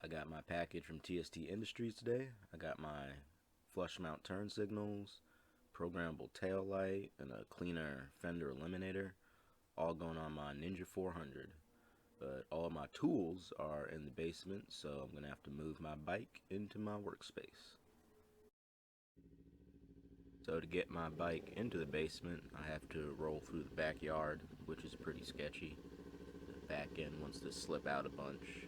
I got my package from TST Industries today. I got my flush mount turn signals, programmable tail light, and a cleaner fender eliminator, all going on my Ninja 400. But all my tools are in the basement, so I'm going to have to move my bike into my workspace. So to get my bike into the basement, I have to roll through the backyard, which is pretty sketchy. The back end wants to slip out a bunch,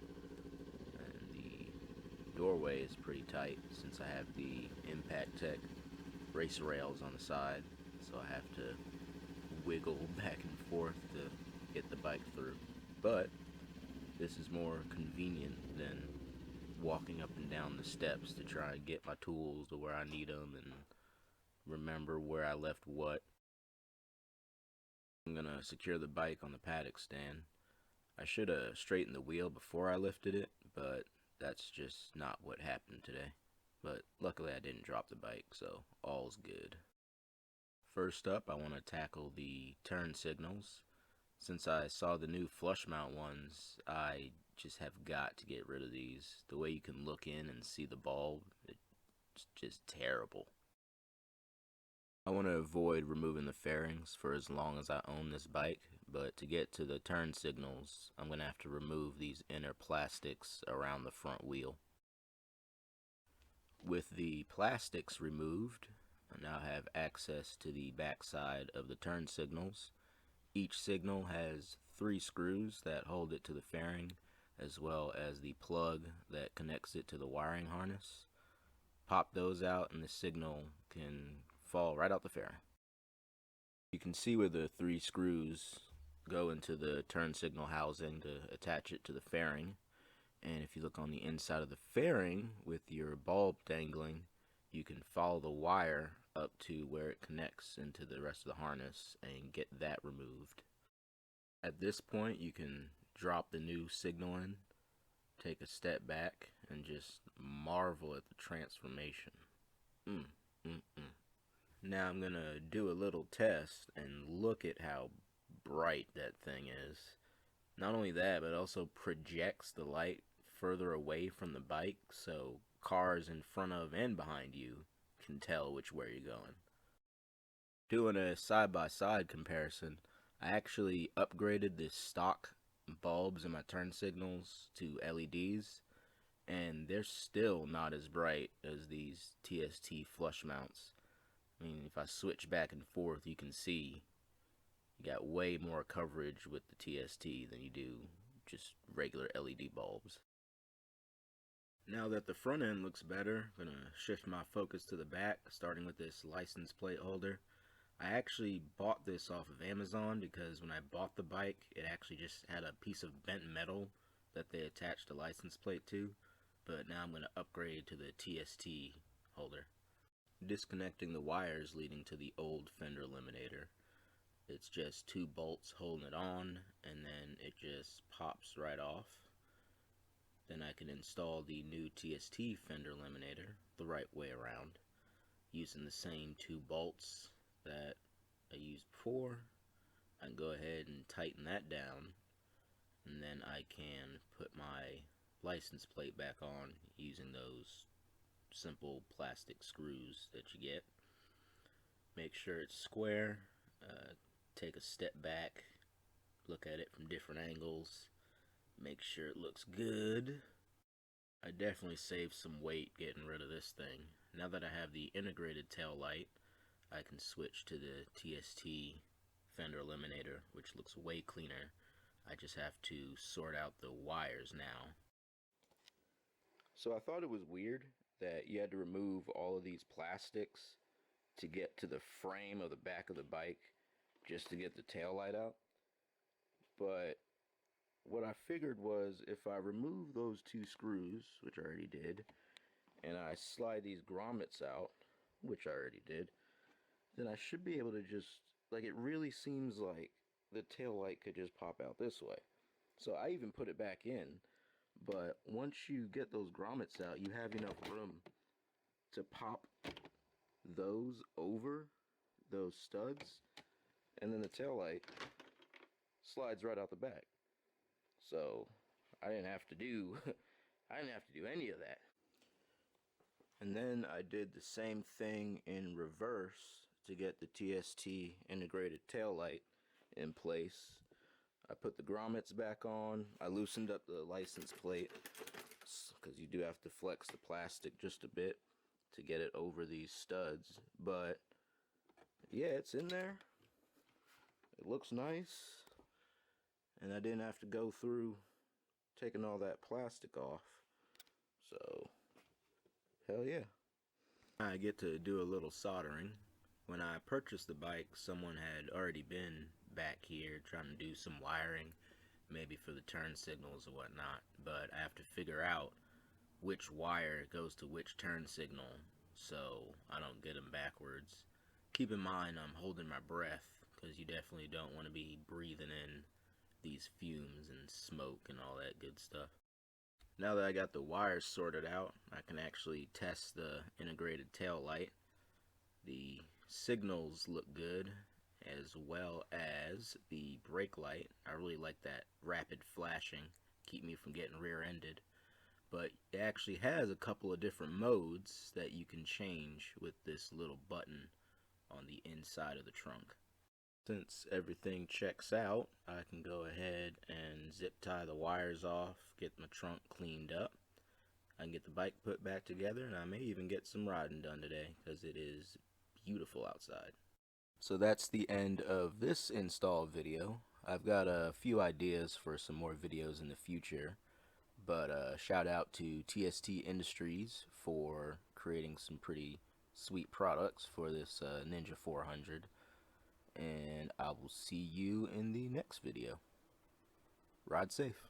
and the doorway is pretty tight since I have the Impact Tech race rails on the side, so I have to wiggle back and forth to get the bike through. But this is more convenient than walking up and down the steps to try and get my tools to where I need them and remember where I left what. I'm gonna secure the bike on the paddock stand. I should have straightened the wheel before I lifted it, but that's just not what happened today. But luckily I didn't drop the bike, so all's good. First up, I want to tackle the turn signals. Since I saw the new flush mount ones, I just have got to get rid of these. The way you can look in and see the bulb, it's just terrible. I want to avoid removing the fairings for as long as I own this bike, but to get to the turn signals, I'm going to have to remove these inner plastics around the front wheel. With the plastics removed, I now have access to the backside of the turn signals. Each signal has 3 screws that hold it to the fairing, as well as the plug that connects it to the wiring harness. Pop those out and the signal can fall right out the fairing. You can see where the 3 screws go into the turn signal housing to attach it to the fairing. And if you look on the inside of the fairing with your bulb dangling, you can follow the wire up to where it connects into the rest of the harness and get that removed. At this point, you can drop the new signal in, take a step back, and just marvel at the transformation. Now I'm gonna do a little test and look at how bright that thing is. Not only that, but it also projects the light further away from the bike, so cars in front of and behind you can tell which way you're going. Doing a side-by-side comparison, I actually upgraded the stock bulbs in my turn signals to LEDs, and they're still not as bright as these TST flush mounts. I mean, if I switch back and forth, you can see you got way more coverage with the TST than you do just regular LED bulbs. Now that the front end looks better, I'm going to shift my focus to the back, starting with this license plate holder. I actually bought this off of Amazon because when I bought the bike, it actually just had a piece of bent metal that they attached a license plate to, but now I'm going to upgrade to the TST holder. Disconnecting the wires leading to the old fender eliminator. It's just 2 bolts holding it on, and then it just pops right off. Then I can install the new TST fender eliminator the right way around, using the same 2 bolts that I used before. I can go ahead and tighten that down, and then I can put my license plate back on using those simple plastic screws that you get. Make sure it's square, take a step back, look at it from different angles, make sure it looks good. I definitely saved some weight getting rid of this thing. Now that I have the integrated tail light, I can switch to the TST fender eliminator, which looks way cleaner. I just have to sort out the wires now. So I thought it was weird that you had to remove all of these plastics to get to the frame of the back of the bike just to get the tail light out. But what I figured was if I remove those 2 screws, which I already did, and I slide these grommets out, which I already did, then I should be able to just, like, it really seems like the tail light could just pop out this way. So I even put it back in, but once you get those grommets out, you have enough room to pop those over those studs, and then the tail light slides right out the back. So I didn't have to do I didn't have to do any of that. And then I did the same thing in reverse to get the TST integrated taillight in place. I put the grommets back on. I loosened up the license plate because you do have to flex the plastic just a bit to get it over these studs. But yeah, it's in there. It looks nice. And I didn't have to go through taking all that plastic off. So, hell yeah. I get to do a little soldering. When I purchased the bike, someone had already been back here trying to do some wiring, maybe for the turn signals or whatnot, but I have to figure out which wire goes to which turn signal so I don't get them backwards. Keep in mind I'm holding my breath because you definitely don't want to be breathing in these fumes and smoke and all that good stuff. Now that I got the wires sorted out, I can actually test the integrated tail light. The signals look good, as well as the brake light. I really like that rapid flashing, keep me from getting rear-ended. But it actually has a couple of different modes that you can change with this little button on the inside of the trunk. Since everything checks out, I can go ahead and zip tie the wires off, get my trunk cleaned up. I can get the bike put back together, and I may even get some riding done today because it is beautiful outside. So that's the end of this install video. I've got a few ideas for some more videos in the future, but shout out to TST Industries for creating some pretty sweet products for this Ninja 400. And I will see you in the next video. Ride safe.